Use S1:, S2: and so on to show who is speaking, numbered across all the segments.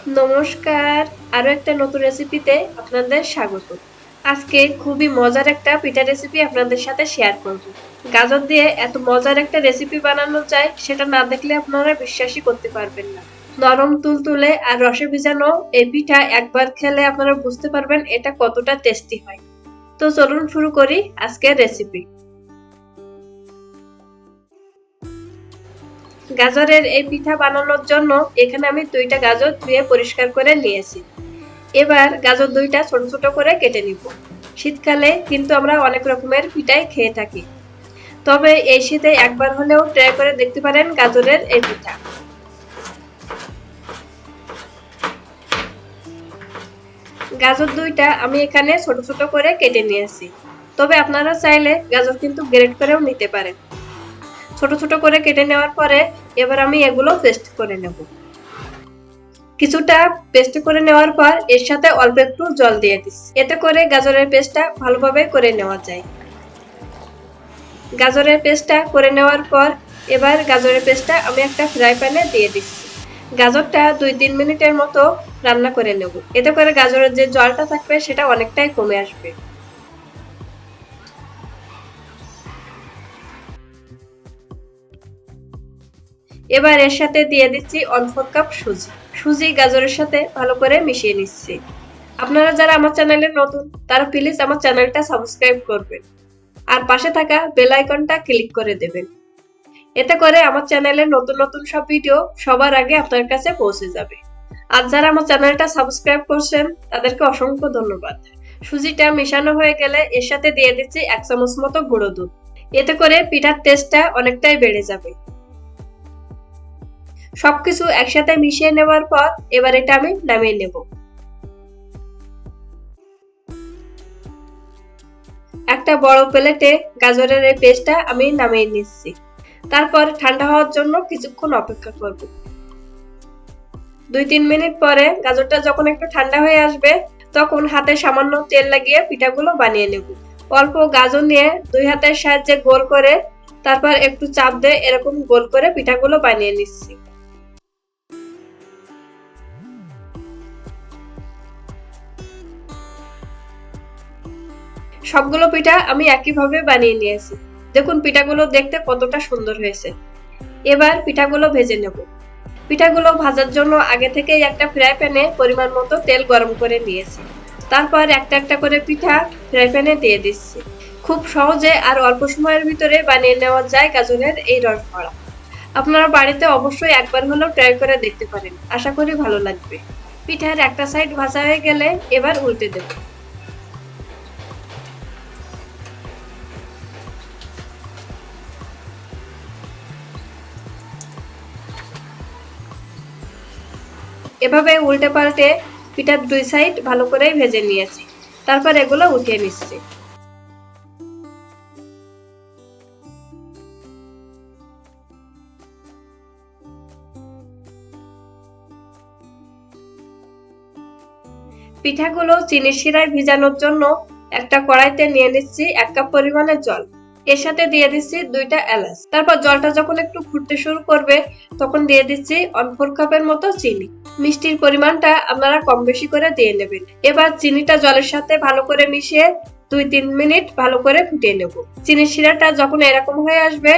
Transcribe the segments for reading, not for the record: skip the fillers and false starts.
S1: নমস্কার, আরো একটা নতুন রেসিপিতে আপনাদের স্বাগত। আজকে খুবই মজার একটা পিঠা রেসিপি আপনাদের সাথে শেয়ার করব। গাজর দিয়ে এত মজার একটা রেসিপি বানানো যায় সেটা না দেখলে আপনারা বিশ্বাসই করতে পারবেন না। নরম তুলতুলে আর রসে ভিজানো এই পিঠা একবার খেলে আপনারা বুঝতে পারবেন এটা কতটা টেস্টি হয়। তো চলুন শুরু করি আজকের রেসিপি। গাজরের এই পিঠা বানানোর জন্য এখানে আমি 2টা গাজর ধুয়ে পরিষ্কার করে নিয়েছি। এবার গাজর 2টা ছোট ছোট করে কেটে নিব। শীতকালে কিন্তু আমরা অনেক রকমের পিঠাই খেয়ে থাকি, তবে এই শীতে একবার হলেও ট্রাই করে দেখতে পারেন গাজরের এই পিঠা। গাজর 2টা আমি এখানে ছোট ছোট করে কেটে নিয়েছি, তবে আপনারা চাইলে গাজর কিন্তু গ্রেট করেও নিতে পারেন। ছোট ছোট করে কেটে নেওয়ার পরে এবার আমি এগুলো পেস্ট করে নেব। কিছুটা পেস্ট করে নেওয়ার পর এর সাথে অল্প একটু জল দিয়ে দিচ্ছি, এতে করে গাজরের পেস্টটা ভালোভাবে করে নেওয়া যায়। গাজরের পেস্টটা করে নেওয়ার পর এবার গাজরের পেস্টটা আমি একটা ফ্রাই প্যানে দিয়ে দিচ্ছি। গাজরটা 2-3 মিনিটের মতো রান্না করে নেব, এতে করে গাজরের যে জলটা থাকবে সেটা অনেকটাই কমে আসবে। এবার এর সাথে দিয়ে দিচ্ছি 1/4 কাপ সুজি। সুজি গাজরের সাথে ভালো করে মিশিয়ে নিচ্ছি। আপনারা যারা আমার চ্যানেলে নতুন তারা প্লিজ আমার চ্যানেলটা সাবস্ক্রাইব করবেন আর পাশে থাকা বেল আইকনটা ক্লিক করে দেবেন, এতে করে আমার চ্যানেলের নতুন নতুন সব ভিডিও সবার আগে আপনার কাছে পৌঁছে যাবে। আর যারা আমার চ্যানেলটা সাবস্ক্রাইব করছেন তাদেরকে অসংখ্য ধন্যবাদ। সুজিটা মেশানো হয়ে গেলে এর সাথে দিয়ে দিচ্ছি 1 চামচ মতো গুঁড়ো দুধ, এতে করে পিঠার টেস্টটা অনেকটাই বেড়ে যাবে। সবকিছু একসাথে মিশিয়ে নেওয়ার পর এবার এটা আমি নামিয়ে নেব। একটা বড় প্লেটে গাজরের এই পেস্টটা আমি নামিয়ে নিচ্ছি। তারপর ঠান্ডা হওয়ার জন্য কিছুক্ষণ অপেক্ষা করব। 2-3 মিনিট পরে গাজরটা যখন একটু ঠান্ডা হয়ে আসবে তখন হাতে সামান্য তেল লাগিয়ে পিঠাগুলো বানিয়ে নেব। অল্প গাজর নিয়ে 2 হাতের সাহায্যে গোল করে তারপর একটু চাপ দিয়ে এরকম গোল করে পিঠাগুলো বানিয়ে নিচ্ছি। সবগুলো পিঠা আমি একইভাবে বানিয়ে নিয়েছি। দেখুন পিঠাগুলো দেখতে কতটা সুন্দর হয়েছে। এবার পিঠাগুলো ভেজে নেব। পিঠাগুলো ভাজার জন্য আগে থেকেই একটা ফ্রাই প্যানে পরিমাণ মতো তেল গরম করে নিয়েছি। তারপর একটা একটা করে পিঠা ফ্রাই প্যানে দিয়ে দিচ্ছি। খুব সহজে আর অল্প সময়ের ভিতরে বানিয়ে নেওয়া যায় গাজরের এই রসবড়া। আপনারা বাড়িতে অবশ্যই একবার হলেও ট্রাই করে দেখতে পারেন, আশা করি ভালো লাগবে। পিঠার একটা সাইড ভাজা হয়ে গেলে এবার উল্টে দেব। এভাবে উল্টে পাল্টে পিঠার 2 সাইড ভালো করে ভেজে নিয়েছি। তারপর এগুলো উঠিয়ে নিচ্ছি। পিঠাগুলো চিনির শিরায় ভিজানোর জন্য একটা কড়াইতে নিয়ে নিচ্ছি 1 কাপ পরিমাণের জল। এর সাথে দিয়ে দিচ্ছি 2টা এলাচ। তারপর জলটা যখন একটু ফুটতে শুরু করবে তখন দিয়ে দিচ্ছি 1/4 কাপের মতো চিনি। মিষ্টির পরিমাণটা আপনারা কম বেশি করে দিয়ে নেবেন। এবার চিনিটা জলের সাথে ভালো করে মিশিয়ে 2-3 মিনিট ভালো করে ফুটিয়ে নেব। চিনির শিরাটা যখন এরকম হয়ে আসবে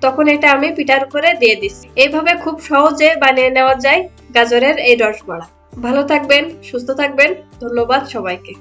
S1: তখন এটা আমি পিঠার উপরে দিয়ে দিচ্ছি। এইভাবে খুব সহজে বানিয়ে নেওয়া যায় গাজরের এই রসবড়া। ভালো থাকবেন, সুস্থ থাকবেন। ধন্যবাদ সবাইকে।